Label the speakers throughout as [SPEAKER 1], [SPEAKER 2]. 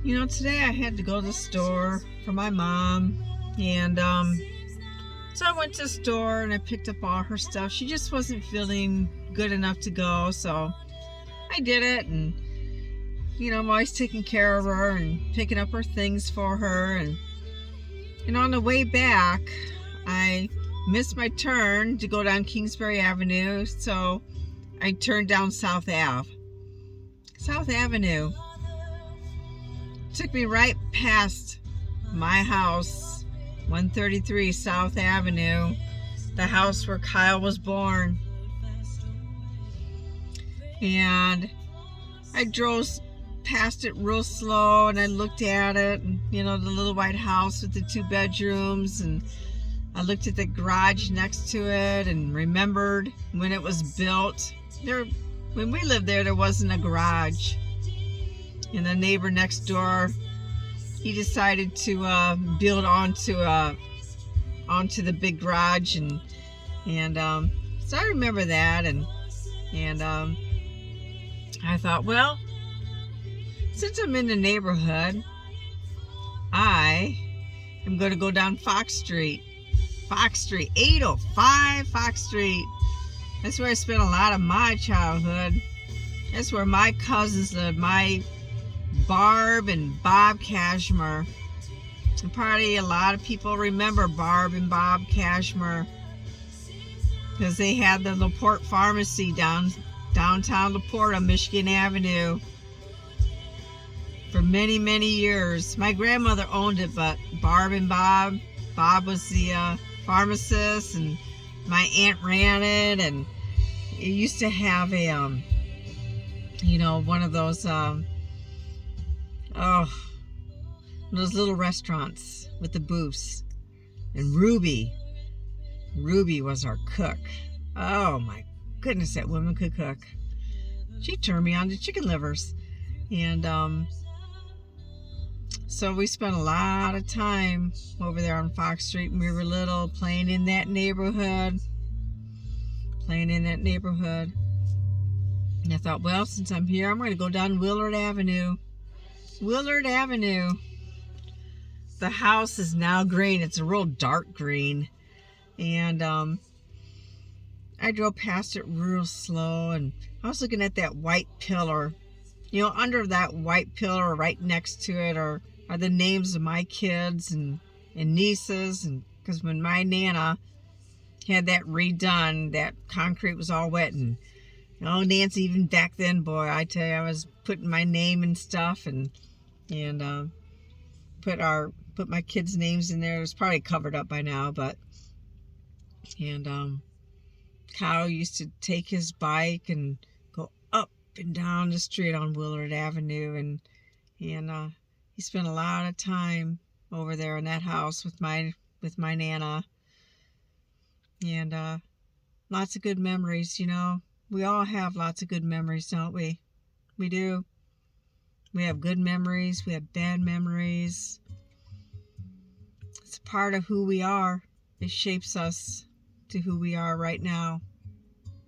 [SPEAKER 1] Today I had to go to the store for my mom, and so I went to the store and I picked up all her stuff. She just wasn't feeling good enough to go, so I did it, and I'm always taking care of her and picking up her things for her, and on the way back, I missed my turn to go down Kingsbury Avenue, so I turned down South Ave. South Avenue took me right past my house, 133 South Avenue, the house where Kyle was born. And I drove past it real slow, and I looked at it, and the little white house with the 2 bedrooms, and I looked at the garage next to it and remembered when it was built. When we lived there wasn't a garage. And the neighbor next door, he decided to build onto the big garage, and so I remember that, and I thought, well, since I'm in the neighborhood, I am going to go down Fox Street, 805 Fox Street. That's where I spent a lot of my childhood. That's where my cousins lived, my Barb and Bob Cashmere. And probably a lot of people remember Barb and Bob Cashmere because they had the LaPorte Pharmacy downtown LaPorte on Michigan Avenue for many, many years. My grandmother owned it, but Bob was the pharmacist, and my aunt ran it, and it used to have a one of those those little restaurants with the booths. And Ruby was our cook. Oh my goodness, that woman could cook. She turned me on to chicken livers. And so we spent a lot of time over there on Fox Street when we were little, playing in that neighborhood. And I thought, well, since I'm here, I'm going to go down Willard Avenue. The house is now green. It's a real dark green. And I drove past it real slow, and I was looking at that white pillar. Under that white pillar, right next to it, are the names of my kids and nieces. And because when my Nana had that redone, that concrete was all wet, and Nancy, even back then, boy, I tell you, I was putting my name and stuff, and put my kids' names in there. It was probably covered up by now, but Kyle used to take his bike and go up and down the street on Willard Avenue, and he spent a lot of time over there in that house with my Nana, and lots of good memories. We all have lots of good memories, don't we? We do. We have good memories. We have bad memories. It's a part of who we are. It shapes us to who we are right now.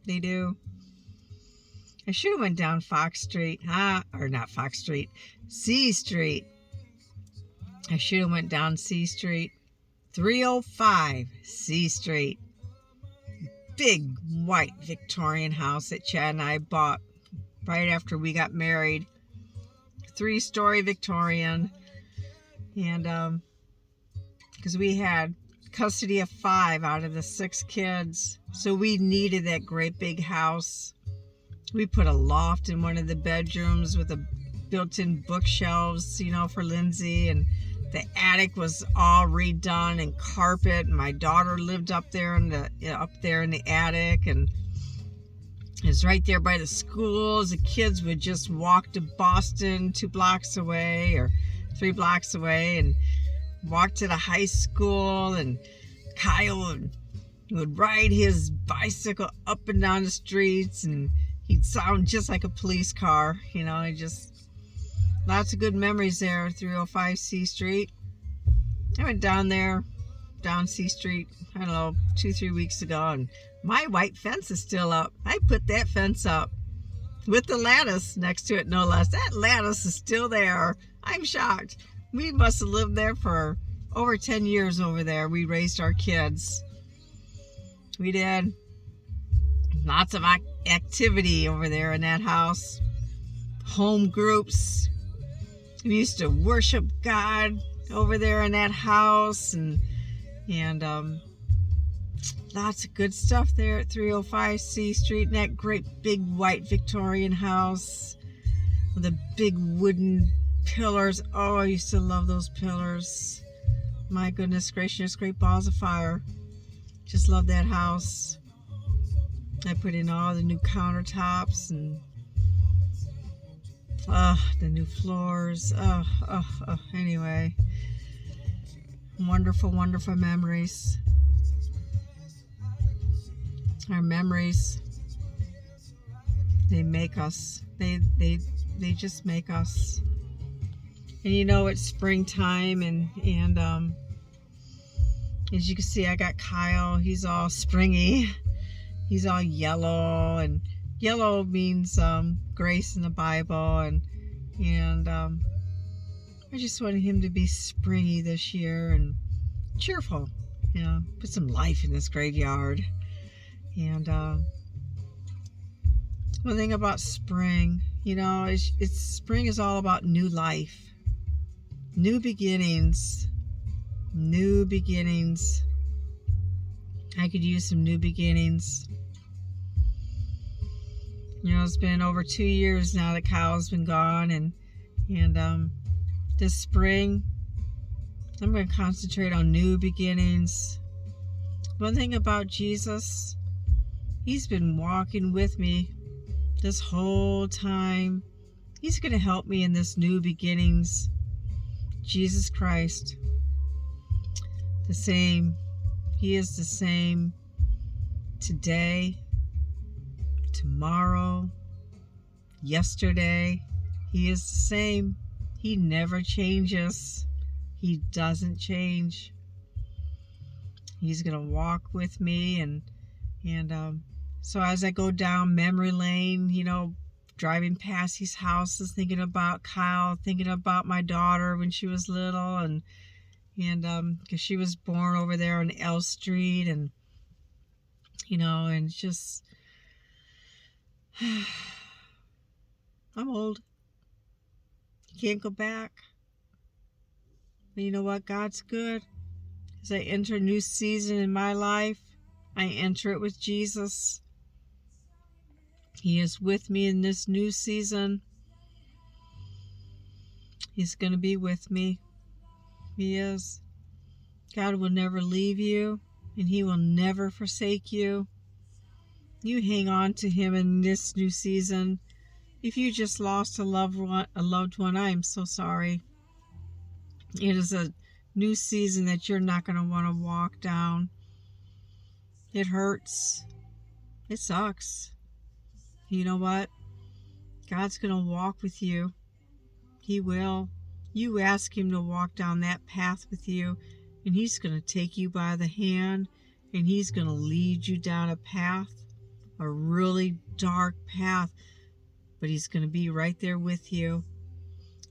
[SPEAKER 1] They do. I should have went down Fox Street. Or not Fox Street. C Street. I should have went down C Street. 305 C Street. Big white Victorian house that Chad and I bought right after we got married. 3-story Victorian. And because we had custody of 5 out of the 6 kids, so we needed that great big house. We put a loft in one of the bedrooms with a built-in bookshelves, for Lindsay, and the attic was all redone and carpet. My daughter lived up there in the attic, and it was right there by the schools. The kids would just walk to Boston 2 blocks away or 3 blocks away, and walk to the high school. And Kyle would ride his bicycle up and down the streets, and he'd sound just like a police car. Lots of good memories there, 305 C Street. I went down C Street, I don't know, 2-3 weeks ago, and my white fence is still up. I put that fence up with the lattice next to it, no less. That lattice is still there. I'm shocked. We must have lived there for over 10 years over there. We raised our kids. We did lots of activity over there in that house. Home groups. We used to worship God over there in that house, and lots of good stuff there at 305 C Street, in that great big white Victorian house with the big wooden pillars. Oh, I used to love those pillars. My goodness gracious, great balls of fire. Just love that house. I put in all the new countertops and the new floors. Anyway, wonderful, wonderful memories. Our memories, they make us. They just make us. And you know, it's springtime, and as you can see, I got Kyle. He's all springy. He's all yellow, and yellow means grace in the Bible, and I just wanted him to be springy this year and cheerful. You know, put some life in this graveyard. And one thing about spring, you know, it's spring is all about new life, new beginnings, new beginnings. I could use some new beginnings. You know, it's been over 2 years now that Kyle's been gone, and this spring, I'm going to concentrate on new beginnings. One thing about Jesus, He's been walking with me this whole time. He's going to help me in this new beginnings. Jesus Christ, the same. He is the same today, tomorrow, yesterday. He is the same. He never changes. He doesn't change. He's going to walk with me, and so as I go down memory lane, you know, driving past these houses, thinking about Kyle, thinking about my daughter when she was little, and because she was born over there on L Street, and you know, and just I'm old. You can't go back. But you know what? God's good. As I enter a new season in my life, I enter it with Jesus. He is with me in this new season. He's going to be with me. He is. God will never leave you, and He will never forsake you. You hang on to Him in this new season. If you just lost a loved one, I am so sorry. It is a new season that you're not going to want to walk down. It hurts. It sucks. You know what? God's going to walk with you. He will. You ask Him to walk down that path with you, and He's going to take you by the hand, and He's going to lead you down a path, a really dark path, but He's going to be right there with you.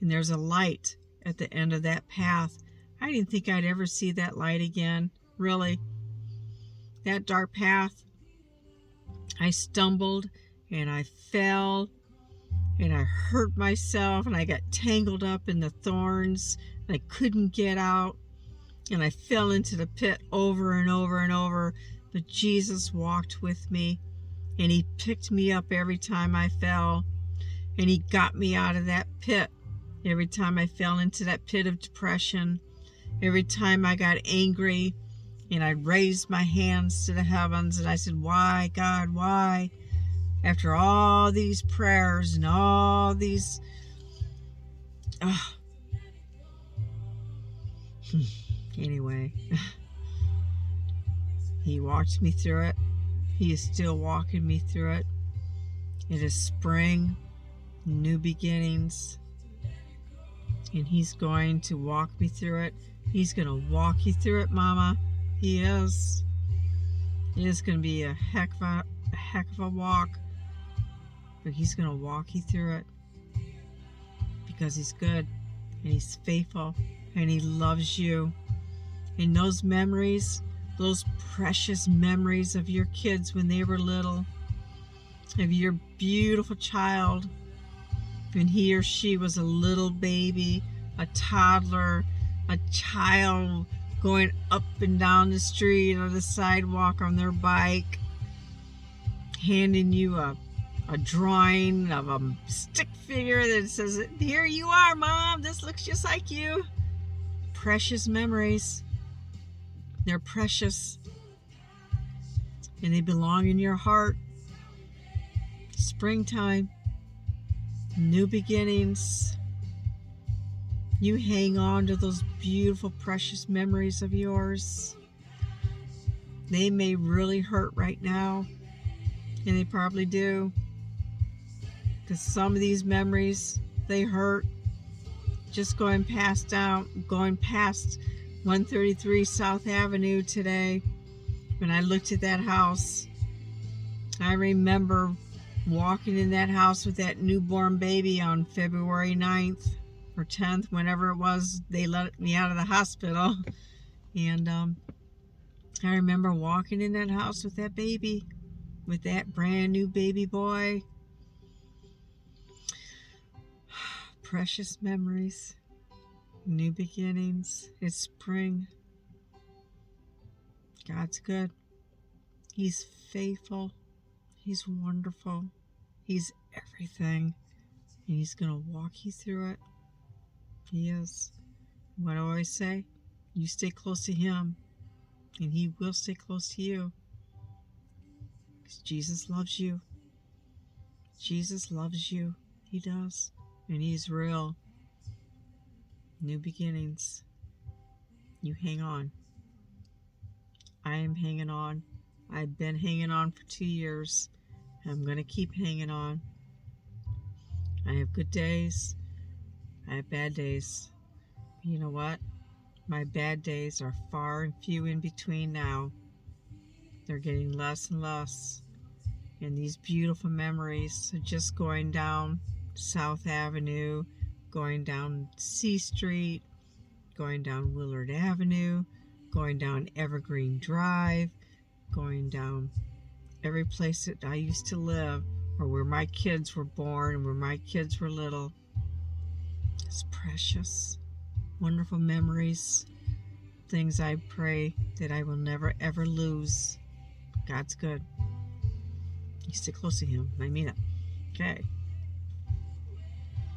[SPEAKER 1] And there's a light at the end of that path. I didn't think I'd ever see that light again, really. That dark path, I stumbled and I fell and I hurt myself, and I got tangled up in the thorns, and I couldn't get out, and I fell into the pit over and over and over. But Jesus walked with me, and He picked me up every time I fell, and He got me out of that pit every time I fell into that pit of depression. Every time I got angry, and I raised my hands to the heavens, and I said, "Why, God, why?" After all these prayers and all these... Anyway, He walked me through it. He is still walking me through it. It is spring, new beginnings, and He's going to walk me through it. He's going to walk you through it, Mama. He is. It is going to be a heck of a walk. but He's going to walk you through it because He's good and He's faithful and He loves you. And those memories, those precious memories of your kids when they were little, of your beautiful child when he or she was a little baby, a toddler, a child going up and down the street or the sidewalk on their bike, handing you a drawing of a stick figure that says, "Here you are, Mom, this looks just like you." Precious memories. They're precious. And they belong in your heart. Springtime. New beginnings. You hang on to those beautiful, precious memories of yours. They may really hurt right now. And they probably do. Because some of these memories, they hurt. Just going past 133 South Avenue today, when I looked at that house, I remember walking in that house with that newborn baby on February 9th or 10th, whenever it was they let me out of the hospital. And I remember walking in that house with that baby, with that brand new baby boy. Precious memories. New beginnings. It's spring. God's good. He's faithful. He's wonderful. He's everything. And He's going to walk you through it. He is. What do I always say? You stay close to Him, and He will stay close to you. Because Jesus loves you. Jesus loves you. He does. And He's real. New beginnings. You hang on. I am hanging on. I've been hanging on for 2 years. I'm going to keep hanging on. I have good days. I have bad days. You know what? My bad days are far and few in between now. They're getting less and less. And these beautiful memories of just going down South Avenue, going down C Street, going down Willard Avenue, going down Evergreen Drive, going down every place that I used to live, or where my kids were born and where my kids were little. It's precious, wonderful memories, things I pray that I will never ever lose. God's good. You stick close to Him. I mean it. Okay.